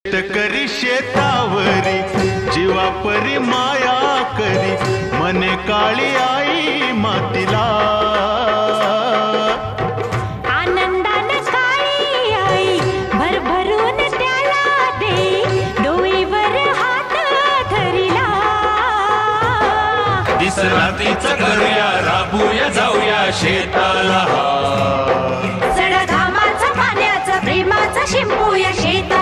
शेतकरी शेतावरी जीवापरी माया करी मने काळी आई मातीला आनंदाने काळी आई भरभरून त्याला दे डोईवर हात धरिला दिसरातीच करूया राबूया जाऊया शेताला सड घामाचं पाण्याचं प्रेमाचं शिंपूया शेता